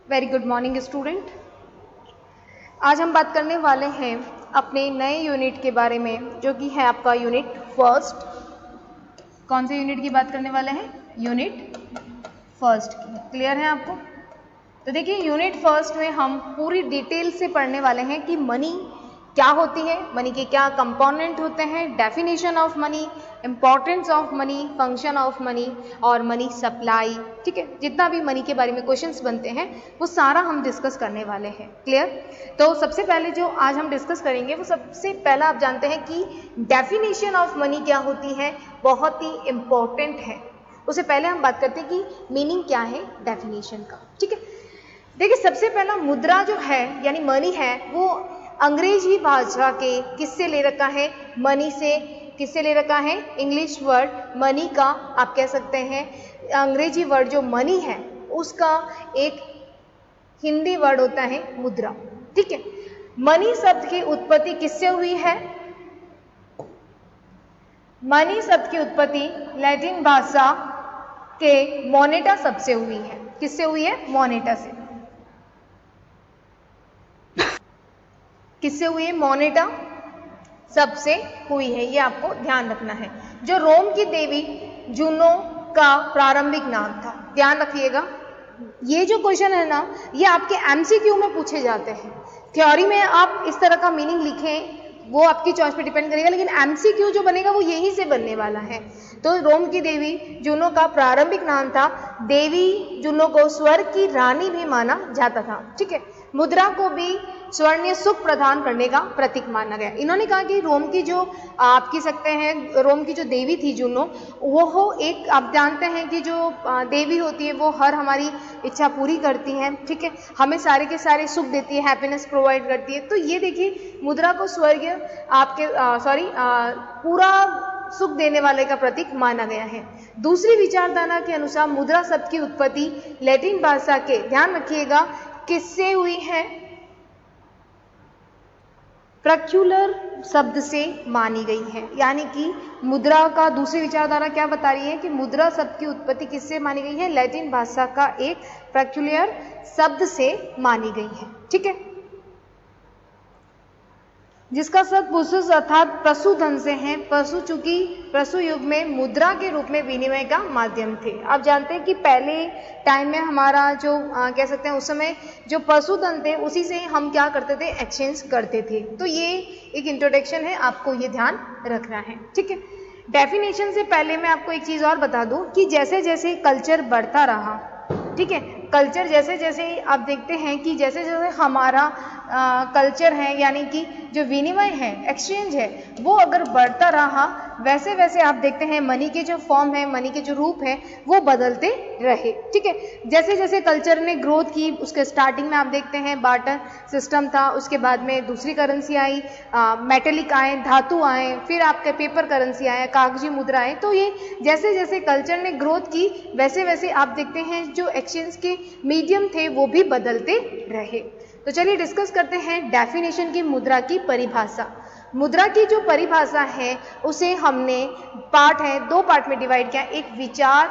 Very good morning student. आज हम बात करने वाले हैं अपने नए यूनिट के बारे में, जो कि है आपका यूनिट फर्स्ट। कौन से यूनिट की बात करने वाले हैं? यूनिट फर्स्ट की। क्लियर है आपको? तो देखिए, यूनिट फर्स्ट में हम पूरी डिटेल से पढ़ने वाले हैं कि मनी क्या होती है, मनी के क्या कंपोनेंट होते हैं, definition of money, importance of money, function of money और मनी सप्लाई। ठीक है, जितना भी मनी के बारे में क्वेश्चंस बनते हैं वो सारा हम डिस्कस करने वाले हैं। क्लियर? तो सबसे पहले जो आज हम डिस्कस करेंगे वो सबसे पहला आप जानते हैं कि डेफिनेशन ऑफ मनी क्या होती है, बहुत ही इंपॉर्टेंट है। उससे पहले हम बात करते हैं कि मीनिंग क्या है डेफिनेशन का। ठीक है, देखिए सबसे पहला मुद्रा जो है यानी मनी है वो अंग्रेजी भाषा के किससे ले रखा है? मनी से। किससे ले रखा है? इंग्लिश वर्ड मनी का आप कह सकते हैं, अंग्रेजी वर्ड जो मनी है उसका एक हिंदी वर्ड होता है मुद्रा। ठीक है, मनी शब्द की उत्पत्ति किससे हुई है? मनी शब्द की उत्पत्ति लैटिन भाषा के मोनेटा शब्द से हुई है। किससे हुई है? मोनेटा से। किससे हुई है? मोनेटा शब्द से हुई है, ये आपको ध्यान रखना है। जो रोम की देवी जूनो का प्रारंभिक नाम था। ध्यान रखिएगा, ये जो क्वेश्चन है ना ये आपके एमसीक्यू में पूछे जाते हैं। थ्योरी में आप इस तरह का मीनिंग लिखें वो आपकी चॉइस पे डिपेंड करेगा, लेकिन एमसीक्यू जो बनेगा वो यहीं से बनने वाला है। तो रोम की देवी जूनो का प्रारंभिक नाम था। देवी जूनो को स्वर्ग की रानी भी माना जाता था। ठीक है, मुद्रा को भी स्वर्ण सुख प्रदान करने का प्रतीक माना गया। इन्होंने कहा कि रोम की जो आप कह सकते हैं रोम की जो देवी थी जूनो, वो एक आप जानते हैं कि जो देवी होती है वो हर हमारी इच्छा पूरी करती है। ठीक है, हमें सारे के सारे सुख देती है, हैप्पीनेस प्रोवाइड करती है। तो ये देखिए मुद्रा को स्वर्ग आपके पूरा सुख देने वाले का प्रतीक माना गया है। दूसरी विचारधारा के अनुसार मुद्रा शब्द की उत्पत्ति लैटिन भाषा के, ध्यान रखिएगा, किससे हुई है? प्रक्यूलर शब्द से मानी गई है। यानी कि मुद्रा का दूसरी विचारधारा क्या बता रही है कि मुद्रा शब्द की उत्पत्ति किससे मानी गई है? लैटिन भाषा का एक प्रक्यूलर शब्द से मानी गई है। ठीक है, जिसका शब्द पुरुष अर्थात पशुधन से है। पशु, चूंकि पशु युग में मुद्रा के रूप में विनिमय का माध्यम थे। आप जानते हैं कि पहले टाइम में हमारा जो कह सकते हैं उस समय जो पशुधन थे उसी से हम क्या करते थे? एक्सचेंज करते थे। तो ये एक इंट्रोडक्शन है, आपको ये ध्यान रखना है। ठीक है, डेफिनेशन से पहले मैं आपको एक चीज और बता दूं कि जैसे जैसे कल्चर बढ़ता रहा, ठीक है, कल्चर जैसे जैसे आप देखते हैं कि जैसे जैसे हमारा कल्चर है यानी कि जो विनिमय है, एक्सचेंज है, वो अगर बढ़ता रहा वैसे वैसे आप देखते हैं मनी के जो फॉर्म है, मनी के जो रूप है वो बदलते रहे। ठीक है, जैसे जैसे कल्चर ने ग्रोथ की, उसके स्टार्टिंग में आप देखते हैं बार्टर सिस्टम था, उसके बाद में दूसरी करेंसी आई, मेटेलिक आए, धातु आए, फिर आपके पेपर करेंसी आए, कागजी मुद्रा आए। तो ये जैसे जैसे कल्चर ने ग्रोथ की वैसे वैसे आप देखते हैं जो एक्सचेंज के मीडियम थे वो भी बदलते रहे। तो चलिए डिस्कस करते हैं डेफिनेशन की मुद्रा की परिभाषा। मुद्रा की जो परिभाषा है उसे हमने पार्ट है, दो पार्ट में डिवाइड किया, एक विचार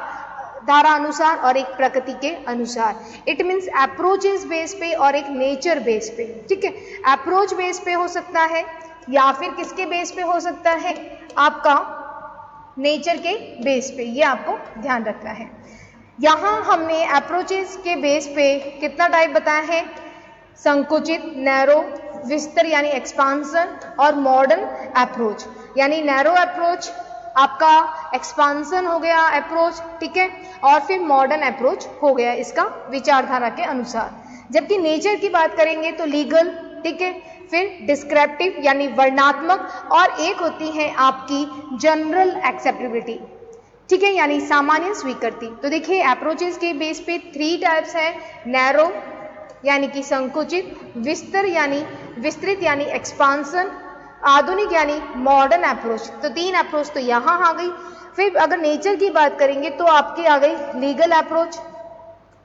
धारा अनुसार और एक प्रकृति के अनुसार। इट मीन्स अप्रोचेस बेस पे और एक नेचर बेस पे। ठीक है, अप्रोच बेस पे हो सकता है या फिर किसके बेस पे हो सकता है? आपका नेचर के बेस पे, ये आपको ध्यान रखना है। यहाँ हमने अप्रोचेस के बेस पे कितना टाइप बताया है? संकुचित, नैरो, विस्तर यानी एक्सपांसन, और मॉडर्न अप्रोच। यानी नैरो अप्रोच आपका एक्सपांसन हो गया अप्रोच, ठीक है, और फिर मॉडर्न अप्रोच हो गया इसका विचारधारा के अनुसार। जबकि नेचर की बात करेंगे तो लीगल, ठीक है, फिर डिस्क्रिप्टिव यानी वर्णनात्मक, और एक होती है आपकी जनरल एक्सेप्टेबिलिटी। ठीक है, यानी सामान्य स्वीकृति। तो देखिए अप्रोचेस के बेस पे 3 टाइप्स है, नैरो यानी कि संकुचित, विस्तर यानी विस्तृत यानी एक्सपांसन, आधुनिक यानी मॉडर्न अप्रोच। तो 3 अप्रोच तो यहाँ आ गई। फिर अगर नेचर की बात करेंगे तो आपकी आ गई लीगल अप्रोच,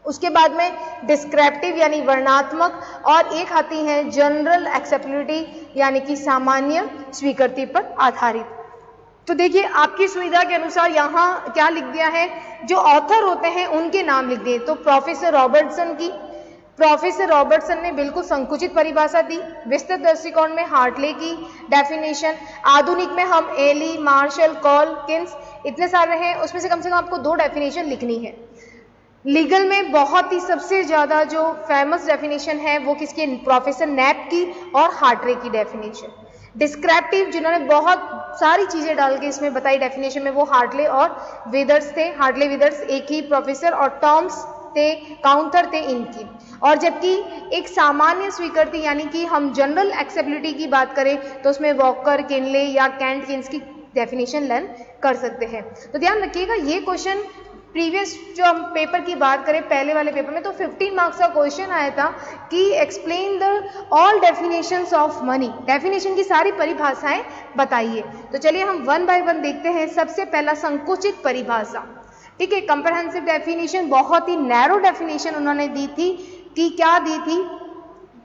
उसके बाद में डिस्क्रिप्टिव यानी वर्णनात्मक, और एक आती है जनरल एक्सेप्टेबिलिटी यानी कि सामान्य स्वीकृति पर आधारित। तो देखिए आपकी सुविधा के अनुसार यहाँ क्या लिख दिया है, जो ऑथर होते हैं उनके नाम लिख दिए। तो प्रोफेसर रॉबर्टसन की प्रोफेसर रॉबर्टसन ने बिल्कुल संकुचित परिभाषा दी। विस्तृत दृष्टिकोण में हार्टले की डेफिनेशन, आधुनिक में हम एली, मार्शल, कॉलकिन्स, इतने सारे हैं, उसमें से कम आपको 2 डेफिनेशन लिखनी है। लीगल में बहुत ही सबसे ज़्यादा जो फेमस डेफिनेशन है वो किसकी, प्रोफेसर नैप की और हार्टले की डेफिनेशन। डिस्क्रिप्टिव जिन्होंने बहुत सारी चीज़ें डाल के इसमें बताई डेफिनेशन में, वो हार्टले और विदर्स थे। हार्टले विदर्स एक ही प्रोफेसर और टर्म्स थे, काउंटर थे इनकी। और जबकि एक सामान्य स्वीकृति यानी कि हम जनरल एक्सेप्टेबिलिटी की बात करें तो उसमें वॉकर, किनले या कैंट किन्स की डेफिनेशन लर्न कर सकते हैं। तो ध्यान रखिएगा ये क्वेश्चन प्रीवियस जो हम पेपर की बात करें पहले वाले पेपर में तो 15 मार्क्स का क्वेश्चन आया था कि explain the all definitions of money, definition की सारी परिभाषाएं बताइए। तो चलिए हम 1 बाय 1 देखते हैं। सबसे पहला संकुचित परिभाषा, ठीक है। कंप्रहेंसिव डेफिनेशन बहुत ही नैरो डेफिनेशन उन्होंने दी थी कि क्या दी थी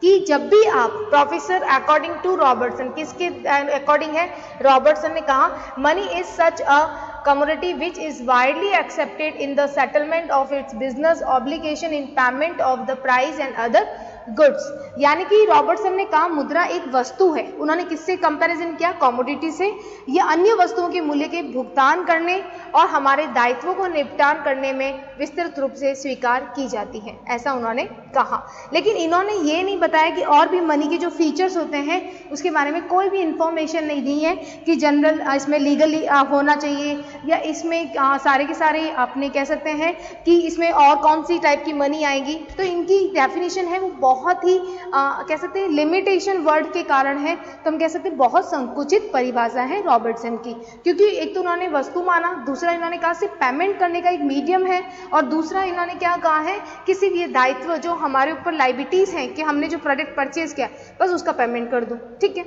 कि जब भी आप प्रोफेसर अकॉर्डिंग टू रॉबर्टसन, किसके अकॉर्डिंग है, रॉबर्टसन ने कहा money is such a commodity which is widely accepted in the settlement of its business obligation in payment of the price and other goods, यानी कि रॉबर्टसन ने कहा मुद्रा एक वस्तु है। उन्होंने किससे कंपैरिजन किया, कमोडिटी से। ये अन्य वस्तुओं के मूल्य के भुगतान करने और हमारे दायित्वों को निपटान करने में विस्तृत रूप से स्वीकार की जाती है, ऐसा उन्होंने कहा। लेकिन इन्होंने ये नहीं बताया कि और भी मनी के जो फीचर्स होते हैं उसके बारे में कोई भी इंफॉर्मेशन नहीं दी है कि जनरल इसमें लीगली होना चाहिए या इसमें सारे के सारे आपने कह सकते हैं कि इसमें और कौन सी टाइप की मनी आएगी। तो इनकी डेफिनेशन है वो बहुत ही कह सकते हैं लिमिटेशन वर्ड के कारण है, तो हम कह सकते हैं बहुत संकुचित परिभाषा है रॉबर्टसन की। क्योंकि एक तो उन्होंने वस्तु माना, दूसरा इन्होंने कहा सिर्फ पेमेंट करने का एक मीडियम है, और दूसरा इन्होंने क्या कहा है कि सिर्फ ये दायित्व जो हमारे ऊपर लाइबिलिटीज हैं कि हमने जो प्रोडक्ट परचेज किया बस उसका पेमेंट कर दो, ठीक है।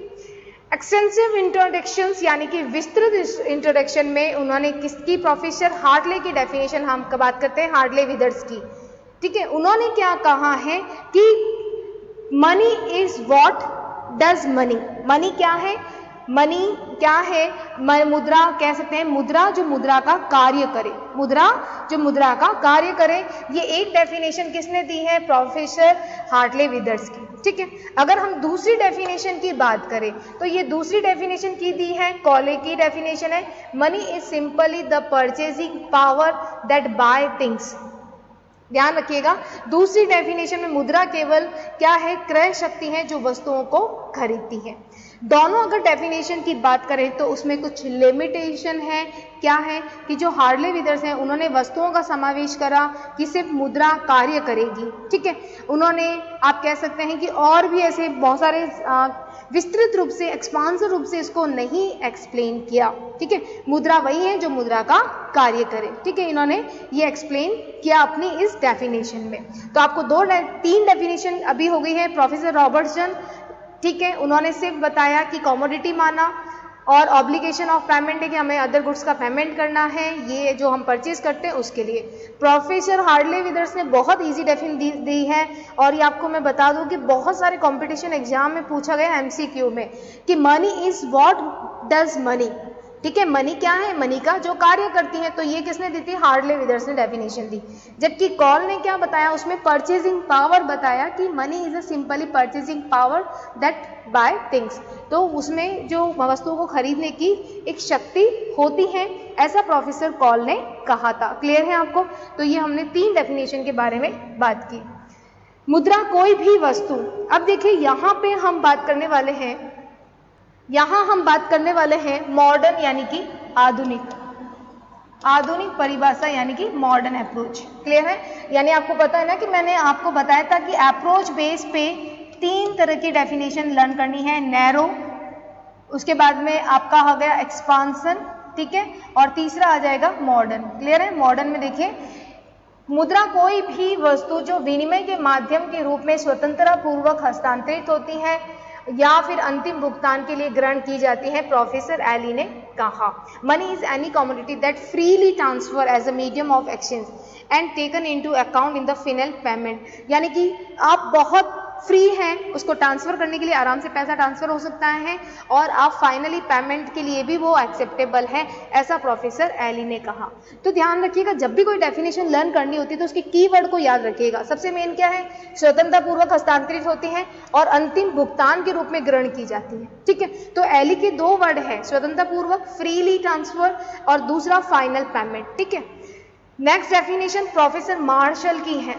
एक्सटेंसिव इंट्रोडक्शंस यानी कि विस्तृत इंट्रोडक्शन में उन्होंने किसकी, प्रोफेसर हार्टले की डेफिनेशन हम बात करते हैं, हार्टले विदर्स की, ठीक है। उन्होंने क्या कहा है कि money is what does money, money क्या है, मनी क्या है, मुद्रा कह सकते हैं मुद्रा जो मुद्रा का कार्य करे, मुद्रा जो मुद्रा का कार्य करे। ये एक डेफिनेशन किसने दी है, प्रोफेसर हार्टले विदर्स की, ठीक है। अगर हम दूसरी डेफिनेशन की बात करें तो ये दूसरी डेफिनेशन की दी है कॉले की डेफिनेशन है, money is simply the purchasing power that bye things. ध्यान रखिएगा दूसरी डेफिनेशन में मुद्रा केवल क्या है, क्रय शक्ति है जो वस्तुओं को खरीदती है। दोनों अगर डेफिनेशन की बात करें तो उसमें कुछ लिमिटेशन है, क्या है कि जो हार्टले विदर्स हैं उन्होंने वस्तुओं का समावेश करा कि सिर्फ मुद्रा कार्य करेगी, ठीक है। उन्होंने आप कह सकते हैं कि और भी ऐसे बहुत सारे विस्तृत रूप से एक्सपांसिव रूप से इसको नहीं एक्सप्लेन किया, ठीक है। मुद्रा वही है जो मुद्रा का कार्य करे, ठीक है। इन्होंने ये एक्सप्लेन किया अपनी इस डेफिनेशन में। तो आपको 3 डेफिनेशन अभी हो गई है। प्रोफेसर रॉबर्टसन, ठीक है, उन्होंने सिर्फ बताया कि कमोडिटी माना और ऑब्लिगेशन ऑफ पेमेंट है कि हमें अदर गुड्स का पेमेंट करना है, ये जो हम परचेज करते हैं उसके लिए। प्रोफेसर हार्टले विदर्स ने बहुत इजी डेफिनेशन दी है, और ये आपको मैं बता दूं कि बहुत सारे कंपटीशन एग्जाम में पूछा गया एमसीक्यू में कि money is what does money, ठीक है। मनी क्या है, मनी का जो कार्य करती है, तो ये किसने दी थी, हार्टले विदर्स ने डेफिनेशन दी। जबकि कॉल ने क्या बताया, उसमें परचेजिंग पावर बताया कि money is a simply purchasing power that bye things, तो उसमें जो वस्तुओं को खरीदने की एक शक्ति होती है, ऐसा प्रोफेसर कॉल ने कहा था। क्लियर है आपको। तो ये हमने 3 डेफिनेशन के बारे में बात की। मुद्रा कोई भी वस्तु, अब देखिए यहाँ पे हम बात करने वाले हैं, यहाँ हम बात करने वाले हैं मॉडर्न यानी कि आधुनिक, आधुनिक परिभाषा यानी कि मॉडर्न अप्रोच। क्लियर है। यानी आपको पता है ना कि मैंने आपको बताया था कि अप्रोच बेस पे 3 तरह की डेफिनेशन लर्न करनी है, नैरो, उसके बाद में आपका हो गया एक्सपांसन, ठीक है, और तीसरा आ जाएगा मॉडर्न। क्लियर है। मॉडर्न में देखिए मुद्रा कोई भी वस्तु जो विनिमय के माध्यम के रूप में स्वतंत्रता पूर्वक हस्तांतरित होती है या फिर अंतिम भुगतान के लिए ग्रहण की जाती है। प्रोफेसर एली ने कहा money is any commodity that freely transfer as a medium of exchange and taken into account in the final payment. यानी कि आप बहुत फ्री है, उसको ट्रांसफर करने के लिए आराम से पैसा ट्रांसफर हो सकता है और आप फाइनली पेमेंट के लिए भी वो एक्सेप्टेबल है, ऐसा प्रोफेसर एली ने कहा। तो ध्यान रखिएगा, जब भी कोई डेफिनेशन लर्न करनी होती है तो उसके कीवर्ड को याद रखिएगा। सबसे मेन क्या है, स्वतंत्रतापूर्वक हस्तांतरित होती है और अंतिम भुगतान के रूप में ग्रहण की जाती है। ठीक है, तो एली के दो वर्ड है, स्वतंत्रतापूर्वक फ्रीली ट्रांसफर और दूसरा फाइनल पेमेंट। ठीक है, नेक्स्ट डेफिनेशन प्रोफेसर मार्शल की है।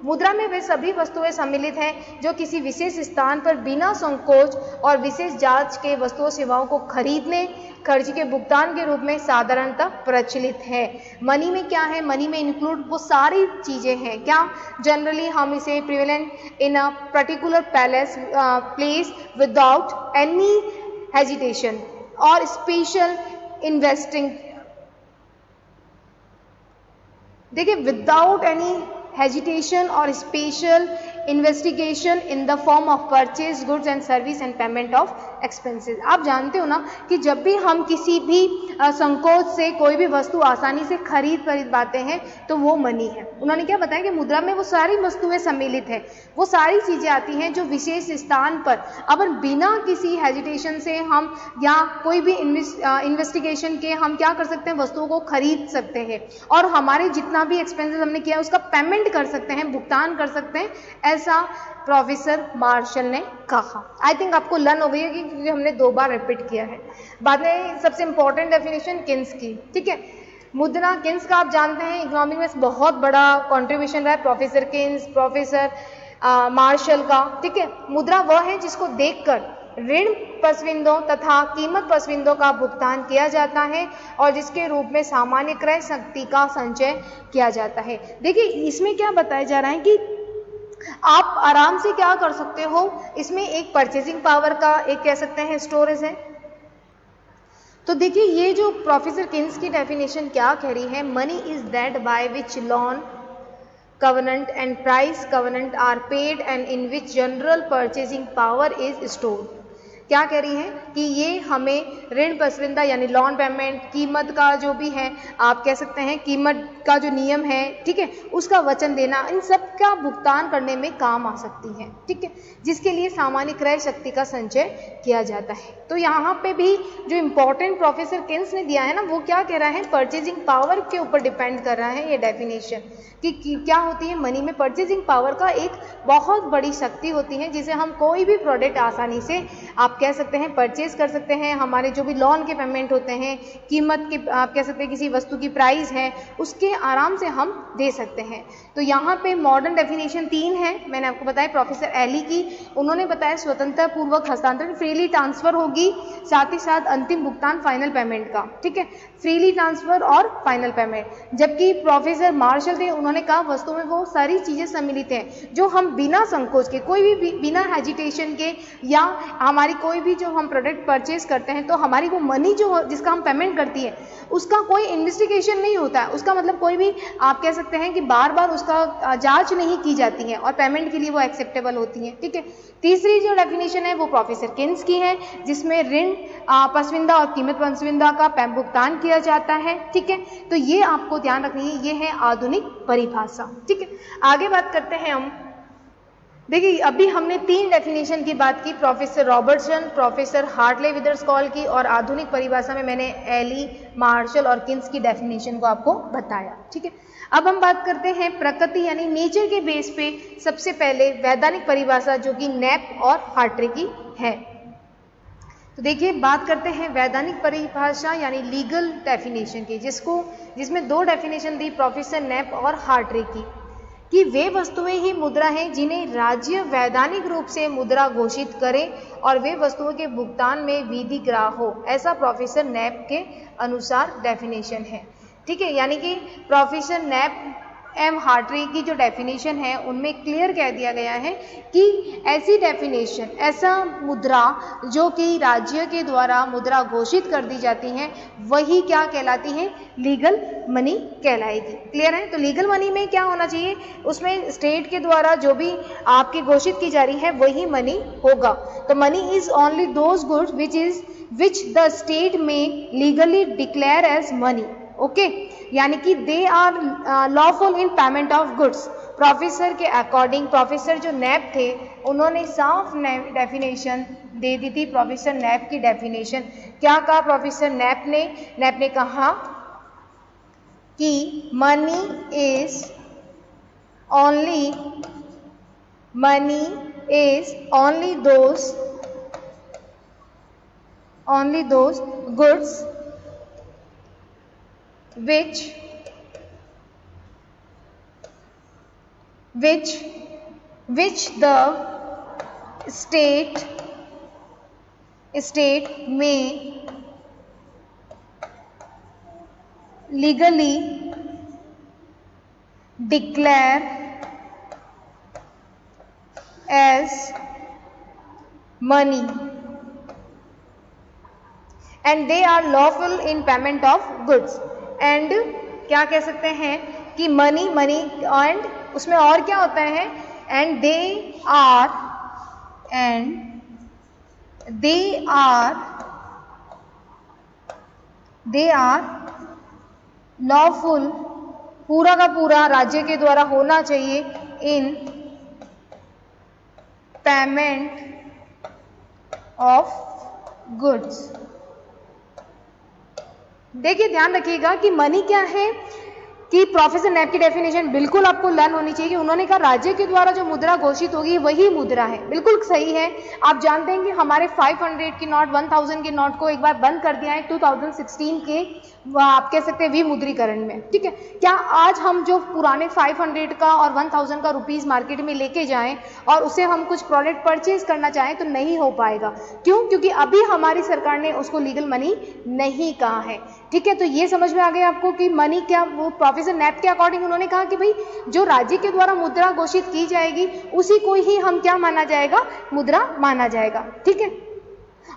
मुद्रा में वे सभी वस्तुएं सम्मिलित हैं जो किसी विशेष स्थान पर बिना संकोच और विशेष जांच के वस्तुओं सेवाओं को खरीदने खर्च के भुगतान के रूप में साधारणतः प्रचलित है। मनी में क्या है, मनी में इंक्लूड वो सारी चीजें हैं, क्या जनरली हम इसे prevalent in a particular place without any hesitation और स्पेशल इन्वेस्टिंग। देखिए, विदाउट एनी हेजिटेशन और special investigation in the form of purchase goods and service and payment of expenses. आप जानते हो ना कि जब भी हम किसी भी संकोच से कोई भी वस्तु आसानी से खरीद पाते हैं तो वो मनी है। उन्होंने क्या बताया कि मुद्रा में वो सारी वस्तुएं सम्मिलित है, वो सारी चीजें आती हैं जो विशेष स्थान पर अपन बिना किसी हेजिटेशन से हम या कोई भी इन्वेस्टिगेशन के हम क्या कर सकते हैं, वस्तुओं को खरीद सकते हैं और हमारे जितना भी एक्सपेंसेस हमने किया उसका पेमेंट कर सकते हैं, भुगतान कर सकते हैं, ऐसा प्रोफेसर मार्शल ने कहा। आई थिंक आपको लर्न हो गई है क्योंकि हमने 2 बार रिपीट किया है। बाद में सबसे इंपॉर्टेंट डेफिनेशन किन्स की। ठीक है, मुद्रा किन्स का आप जानते हैं इकोनॉमी में बहुत बड़ा कंट्रीब्यूशन रहा है प्रोफेसर किन्स, प्रोफेसर मार्शल का। ठीक है, मुद्रा वह है जिसको देखकर ऋण पसविंदों तथा कीमत पसविंदों का भुगतान किया जाता है और जिसके रूप में सामान्य क्रय शक्ति का संचय किया जाता है। देखिए, इसमें क्या बताया जा रहा है कि आप आराम से क्या कर सकते हो, इसमें एक परचेजिंग पावर का एक कह सकते हैं स्टोरेज है। तो देखिए, ये जो प्रोफेसर किन्स की डेफिनेशन क्या कह रही है, money is that by which loan covenant and price covenant are paid and in which general purchasing power is stored। क्या कह रही है कि ये हमें ऋण पसविंदा यानी लॉन पेमेंट, कीमत का जो भी है आप कह सकते हैं कीमत का जो नियम है, ठीक है, उसका वचन देना, इन सब का भुगतान करने में काम आ सकती है। ठीक है, जिसके लिए सामान्य क्रय शक्ति का संचय किया जाता है। तो यहाँ पे भी जो इम्पोर्टेंट प्रोफेसर किन्स ने दिया है ना, वो क्या कह रहा है, परचेजिंग पावर के ऊपर डिपेंड कर रहा है ये डेफिनेशन कि क्या होती है मनी में। परचेजिंग पावर का एक बहुत बड़ी शक्ति होती है जिसे हम कोई भी प्रोडक्ट आसानी से आप कह सकते हैं परचेज कर सकते हैं। हमारे जो भी लोन के पेमेंट होते हैं, कीमत के आप कह सकते हैं किसी वस्तु की प्राइस है, उसके आराम से हम दे सकते हैं। तो यहाँ पे मॉडर्न डेफिनेशन 3 है, मैंने आपको बताया प्रोफेसर एली की। उन्होंने बताया स्वतंत्रता पूर्वक हस्तांतरण, फ्रीली ट्रांसफर होगी, साथ ही साथ अंतिम भुगतान फाइनल पेमेंट का। ठीक है, फ्रीली ट्रांसफर और फाइनल पेमेंट। जबकि प्रोफेसर मार्शल थे, उन्होंने कहा वस्तु में वो सारी चीजें सम्मिलित हैं जो हम बिना संकोच के, कोई भी बिना हेजिटेशन के, या हमारी कोई भी जो हम प्रोडक्ट परचेज करते हैं तो हमारी वो मनी जो जिसका हम पेमेंट करती है उसका कोई इन्वेस्टिगेशन नहीं होता है। उसका मतलब कोई भी आप कह सकते हैं कि बार बार उसका जांच नहीं की जाती है और पेमेंट के लिए वो एक्सेप्टेबल होती है। ठीक है, तीसरी जो डेफिनेशन है वो प्रोफेसर किन्स की है, जिसमें ऋण पसविंदा और कीमत पसविंदा का भुगतान किया जाता है। ठीक है, तो ये आपको ध्यान रखनी है, ये है आधुनिक परिभाषा। ठीक है, आगे बात करते हैं हम। देखिए, अभी हमने 3 डेफिनेशन की बात की, प्रोफेसर रॉबर्टसन, प्रोफेसर हार्टले विदर्सकॉल की, और आधुनिक परिभाषा में मैंने एली, मार्शल और किन्स की डेफिनेशन को आपको बताया। ठीक है, अब हम बात करते हैं प्रकृति यानी नेचर के बेस पे सबसे पहले वैधानिक परिभाषा जो कि नेप और हार्ट्रे की है। तो देखिए, बात करते हैं वैधानिक परिभाषा यानी लीगल डेफिनेशन की, जिसमें 2 डेफिनेशन दी प्रोफेसर नेप और हार्ट्रे की, कि वे वस्तुएं ही मुद्रा हैं जिन्हें राज्य वैधानिक रूप से मुद्रा घोषित करे और वे वस्तुओं के भुगतान में विधिग्राह्य हो, ऐसा प्रोफेसर नेप के अनुसार डेफिनेशन है। ठीक है, यानी कि प्रोफेसर नेप एम हार्ट्रे की जो डेफिनेशन है उनमें क्लियर कह दिया गया है कि ऐसी डेफिनेशन, ऐसा मुद्रा जो कि राज्य के द्वारा मुद्रा घोषित कर दी जाती है, वही क्या कहलाती है, लीगल मनी कहलाएगी। क्लियर है? तो लीगल मनी में क्या होना चाहिए, उसमें स्टेट के द्वारा जो भी आपकी घोषित की जा रही है वही मनी होगा। तो money is only those goods which the state में legally declare as money. Okay, यानी कि they are lawful in payment of goods. Professor के अकॉर्डिंग, प्रोफेसर जो नैप थे उन्होंने साफ डेफिनेशन दे दी थी। प्रोफेसर नैप की डेफिनेशन क्या कहा प्रोफेसर नैप ने? नैप ने कहा कि money is only those goods which the state may legally declare as money and they are lawful in payment of goods। and क्या कह सकते हैं कि मनी एंड उसमें और क्या होता है? and they are lawful, पूरा का पूरा राज्य के द्वारा होना चाहिए, इन पेमेंट ऑफ गुड्स। देखिए ध्यान रखिएगा कि मनी क्या है, कि प्रोफेसर नैप की डेफिनेशन बिल्कुल आपको लर्न होनी चाहिए कि उन्होंने कहा राज्य के द्वारा जो मुद्रा घोषित होगी वही मुद्रा है। बिल्कुल सही है। आप जानते हैं कि हमारे 500 की नोट, 1000 के नोट को एक बार बंद कर दिया है 2016 के, आप कह सकते हैं विमुद्रीकरण में। ठीक है, क्या आज हम जो पुराने 500 का और 1000 का रुपीस मार्केट में लेके जाएं और उसे हम कुछ प्रोडक्ट परचेज करना चाहें तो नहीं हो पाएगा। क्यों? क्योंकि अभी हमारी सरकार ने उसको लीगल मनी नहीं कहा है। ठीक है, तो ये समझ में आ गया आपको कि मनी क्या, वो प्रोफेसर नैप के अकॉर्डिंग उन्होंने कहा कि भाई जो राज्य के द्वारा मुद्रा घोषित की जाएगी उसी को ही हम क्या माना जाएगा? मुद्रा माना जाएगा। ठीक है,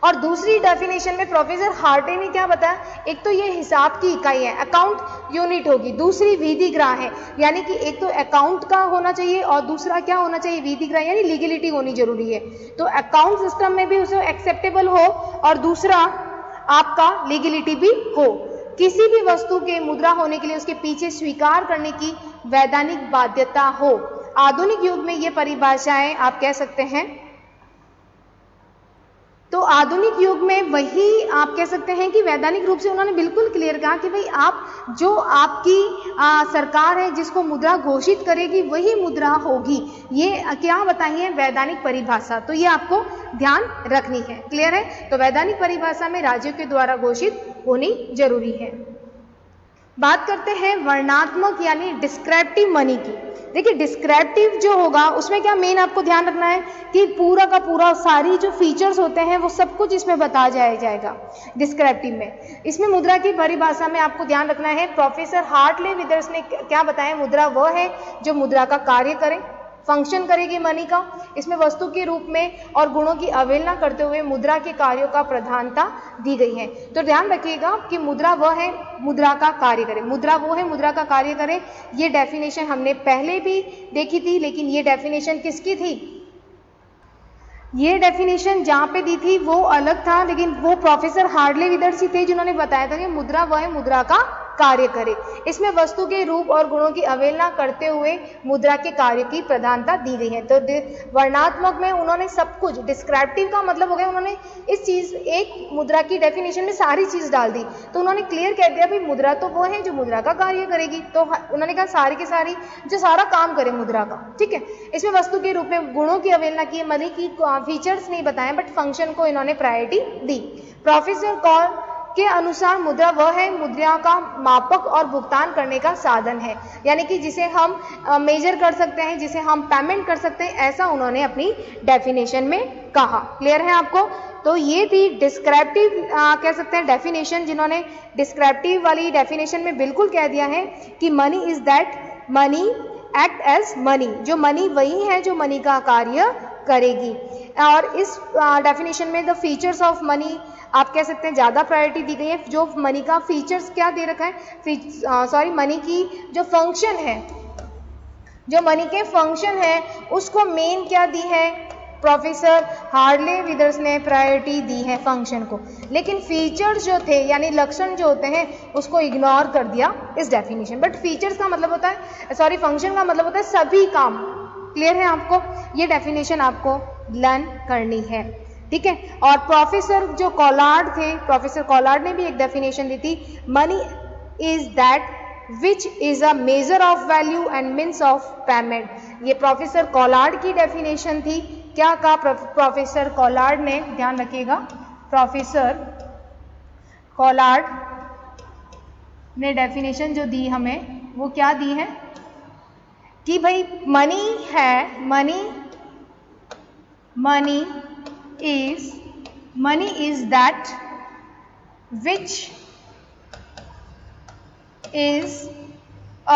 और दूसरी डेफिनेशन में प्रोफेसर हार्टे ने क्या बताया? एक तो ये हिसाब की इकाई है, अकाउंट यूनिट होगी, दूसरी विधिग्राह है, यानी कि एक तो अकाउंट का होना चाहिए और दूसरा क्या होना चाहिए? विधिग्राह, यानी लीगलिटी होनी जरूरी है। तो अकाउंट सिस्टम में भी उसे एक्सेप्टेबल हो और दूसरा आपका लीगलिटी भी हो। किसी भी वस्तु के मुद्रा होने के लिए उसके पीछे स्वीकार करने की वैधानिक बाध्यता हो। आधुनिक युग में ये परिभाषाएं आप कह सकते हैं, तो आधुनिक युग में वही आप कह सकते हैं कि वैधानिक रूप से उन्होंने बिल्कुल क्लियर कहा कि भाई आप जो आपकी सरकार है जिसको मुद्रा घोषित करेगी वही मुद्रा होगी। ये क्या बताई है? वैधानिक परिभाषा। तो ये आपको ध्यान रखनी है। क्लियर है? तो वैधानिक परिभाषा में राज्यों के द्वारा घोषित होनी जरूरी है। बात करते हैं वर्णात्मक यानी डिस्क्रिप्टिव मनी की। देखिए डिस्क्रिप्टिव जो होगा उसमें क्या मेन आपको ध्यान रखना है कि पूरा का पूरा सारी जो फीचर्स होते हैं वो सब कुछ इसमें बताया जाएगा डिस्क्रिप्टिव में। इसमें मुद्रा की परिभाषा में आपको ध्यान रखना है, प्रोफेसर हार्टले विदर्स ने क्या बताया? मुद्रा वह है जो मुद्रा का कार्य करे, फंक्शन करेगी मनी का। इसमें वस्तु के रूप में और गुणों की अवहेलना करते हुए मुद्रा के कार्यों का प्रधानता दी गई है। तो ध्यान रखिएगा कि मुद्रा वह है मुद्रा का कार्य करे, मुद्रा वो है मुद्रा का कार्य करे। ये डेफिनेशन हमने पहले भी देखी थी, लेकिन ये डेफिनेशन किसकी थी? ये डेफिनेशन जहाँ पे दी थी वो अलग था, लेकिन वो प्रोफेसर हार्टले विदर्स ही थे जिन्होंने बताया था कि मुद्रा वह है मुद्रा का कार्य करे। इसमें वस्तु के रूप और गुणों की अवहेलना करते हुए मुद्रा के कार्य की प्रधानता दी गई है। तो वर्णात्मक में उन्होंने सब कुछ, डिस्क्रिप्टिव का मतलब हो गया उन्होंने इस चीज, एक मुद्रा की डेफिनेशन में सारी चीज डाल दी। तो उन्होंने क्लियर कह दिया भाई मुद्रा तो वो है जो मुद्रा का कार्य करेगी। तो उन्होंने कहा सारी की सारी जो सारा काम करे मुद्रा का। ठीक है, इसमें वस्तु के रूप में गुणों की अवहेलना की, मनी की फीचर्स नहीं बताए बट फंक्शन को इन्होंने प्रायोरिटी दी। प्रोफेसर कॉल के अनुसार मुद्रा वह है मुद्रा का मापक और भुगतान करने का साधन है, यानी कि जिसे हम मेजर कर सकते हैं, जिसे हम पेमेंट कर सकते हैं, ऐसा उन्होंने अपनी डेफिनेशन में कहा। क्लियर है आपको? तो ये थी डिस्क्रिप्टिव कह सकते हैं डेफिनेशन, जिन्होंने डिस्क्रिप्टिव वाली डेफिनेशन में बिल्कुल कह दिया है कि money is that money act as money, जो मनी वही है जो मनी का कार्य करेगी। और इस डेफिनेशन में द फीचर्स ऑफ मनी आप कह सकते हैं ज़्यादा प्रायोरिटी दी गई है। जो मनी का फीचर्स क्या दे रखा है, मनी की जो फंक्शन है, जो मनी के फंक्शन है उसको मेन क्या दी है? प्रोफेसर हार्ले विदर्स ने प्रायोरिटी दी है फंक्शन को, लेकिन फीचर्स जो थे यानी लक्षण जो होते हैं उसको इग्नोर कर दिया इस डेफिनेशन। बट फीचर्स का मतलब होता है, सॉरी फंक्शन का मतलब होता है सभी काम। क्लियर है आपको? ये डेफिनेशन आपको लर्न करनी है, ठीक है। और प्रोफेसर जो कॉलार्ड थे, प्रोफेसर कॉलार्ड ने भी एक डेफिनेशन दी थी, money is that which is a measure of value and means of payment. ये प्रोफेसर कॉलार्ड की डेफिनेशन थी। क्या कहा प्रोफेसर कॉलार्ड ने? ध्यान रखिएगा, प्रोफेसर कॉलार्ड ने डेफिनेशन जो दी हमें वो क्या दी है कि भाई मनी है, money is that which is a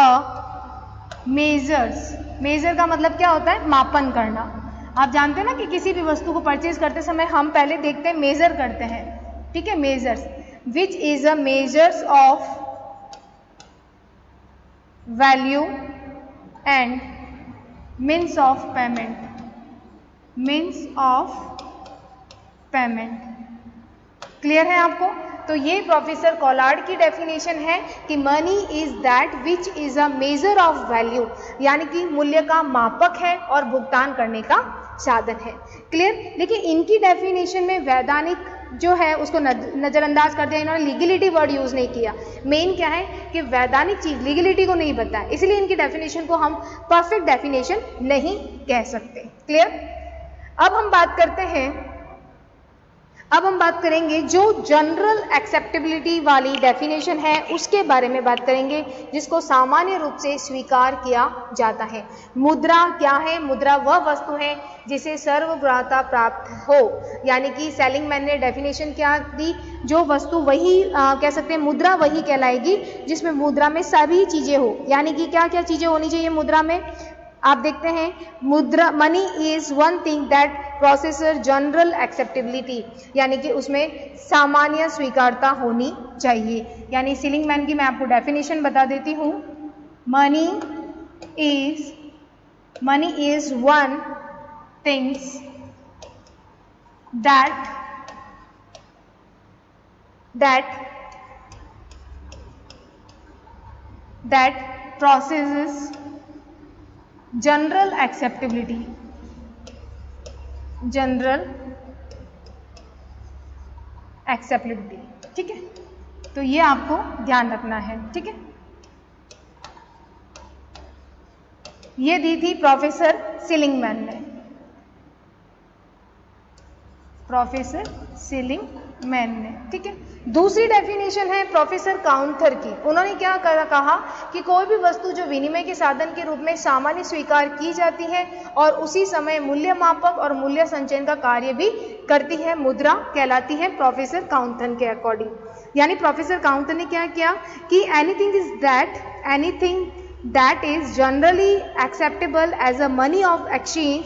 measure का मतलब क्या होता है? मापन करना। आप जानते हैं ना कि किसी भी वस्तु को परचेज करते समय हम पहले देखते हैं, मेजर करते हैं, ठीक है, measures. Which is a measures of value and means of payment. Clear है आपको? तो ये प्रोफेसर कॉलार्ड की डेफिनेशन है कि money is that which is a measure of value, यानी कि मूल्य का मापक है और भुगतान करने का साधन है। क्लियर? लेकिन इनकी डेफिनेशन में वैधानिक जो है उसको नजरअंदाज कर दिया, इन्होंने लीगलिटी वर्ड यूज नहीं किया। मेन क्या है कि वैधानिक चीज लीगलिटी को नहीं बताया, इसलिए इनकी डेफिनेशन को हम परफेक्ट डेफिनेशन नहीं कह सकते। क्लियर? अब हम बात करेंगे जो जनरल एक्सेप्टेबिलिटी वाली डेफिनेशन है उसके बारे में बात करेंगे, जिसको सामान्य रूप से स्वीकार किया जाता है। मुद्रा क्या है? मुद्रा वह वस्तु है जिसे सर्वग्राह्यता प्राप्त हो, यानी कि सेलिंगमैन ने डेफिनेशन क्या दी? जो वस्तु वही कह सकते हैं, मुद्रा वही कहलाएगी जिसमें मुद्रा में सभी चीजें हो। यानी कि क्या क्या चीजें होनी चाहिए मुद्रा में? आप देखते हैं, मुद्रा money is one thing that processor general acceptability, यानी कि उसमें सामान्य स्वीकारता होनी चाहिए। यानी सेलिंगमैन की मैं आपको डेफिनेशन बता देती हूँ। Money is one things that processes general acceptability, ठीक है। तो ये आपको ध्यान रखना है, ठीक है। ये दी थी प्रोफेसर सेलिंगमैन ने, ठीक है। दूसरी डेफिनेशन है प्रोफेसर काउंथर की। उन्होंने क्या कहा कि कोई भी वस्तु जो विनिमय के साधन के रूप में सामान्य स्वीकार की जाती है और उसी समय मूल्य मापक और मूल्य संचयन का कार्य भी करती है, मुद्रा कहलाती है प्रोफेसर काउंथर के अकॉर्डिंग। यानी प्रोफेसर काउंथर ने क्या किया कि anything that is generally acceptable as a money of exchange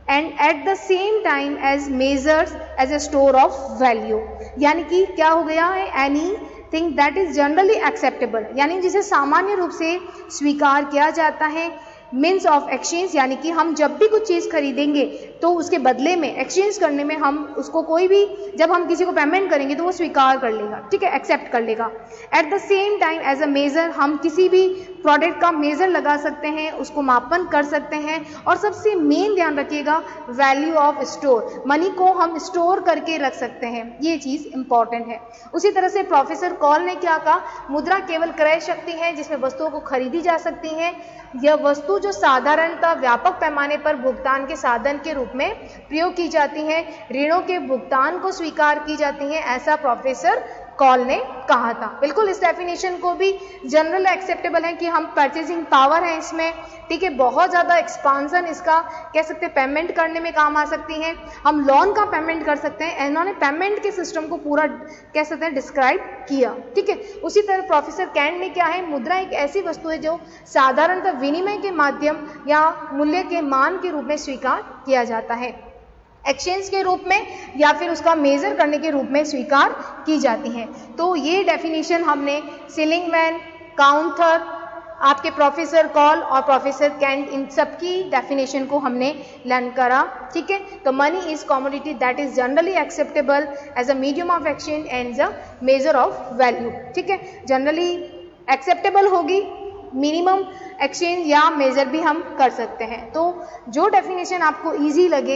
and at the same time as measures as a store of value। यानी कि क्या हो गया है? anything that is generally acceptable, यानी जिसे सामान्य रूप से स्वीकार किया जाता है। मीन्स ऑफ एक्सचेंज, यानी कि हम जब भी कुछ चीज़ खरीदेंगे तो उसके बदले में एक्सचेंज करने में हम उसको कोई भी, जब हम किसी को पेमेंट करेंगे तो वो स्वीकार कर लेगा, ठीक है, एक्सेप्ट कर लेगा। At the same time as a measure, हम किसी भी प्रोडक्ट का मेजर लगा सकते हैं, उसको मापन कर सकते हैं। और सबसे मेन ध्यान रखिएगा, वैल्यू ऑफ स्टोर, मनी को हम स्टोर करके रख सकते हैं, ये चीज़ इंपॉर्टेंट है। उसी तरह से प्रोफेसर कॉल ने क्या कहा? मुद्रा केवल क्रय शक्ति है जिसमें वस्तुओं को खरीदी जा सकती है। यह वस्तु जो साधारणतः व्यापक पैमाने पर भुगतान के साधन के रूप में प्रयोग की जाती है, ऋणों के भुगतान को स्वीकार की जाती है, ऐसा प्रोफेसर कॉल ने कहा था। बिल्कुल इस डेफिनेशन को भी जनरल एक्सेप्टेबल है कि हम परचेजिंग पावर है इसमें, ठीक है, बहुत ज़्यादा एक्सपांसन इसका कह सकते हैं पेमेंट करने में काम आ सकती है, हम लोन का पेमेंट कर सकते हैं। इन्होंने पेमेंट के सिस्टम को पूरा कह सकते हैं डिस्क्राइब किया, ठीक है। उसी तरह प्रोफेसर कैंट ने क्या है, मुद्रा एक ऐसी वस्तु है जो साधारणतः विनिमय के माध्यम या मूल्य के मान के रूप में स्वीकार किया जाता है, एक्सचेंज के रूप में या फिर उसका मेजर करने के रूप में स्वीकार की जाती है। तो ये डेफिनेशन हमने सेलिंगमैन, काउंथर आपके प्रोफेसर कॉल और प्रोफेसर कैंट, इन सबकी डेफिनेशन को हमने लर्न करा, ठीक है। तो money is commodity that is generally acceptable as a medium of exchange and a measure of value, ठीक है। जनरली एक्सेप्टेबल होगी, मिनिमम एक्सचेंज या मेजर भी हम कर सकते हैं। तो जो डेफिनेशन आपको ईजी लगे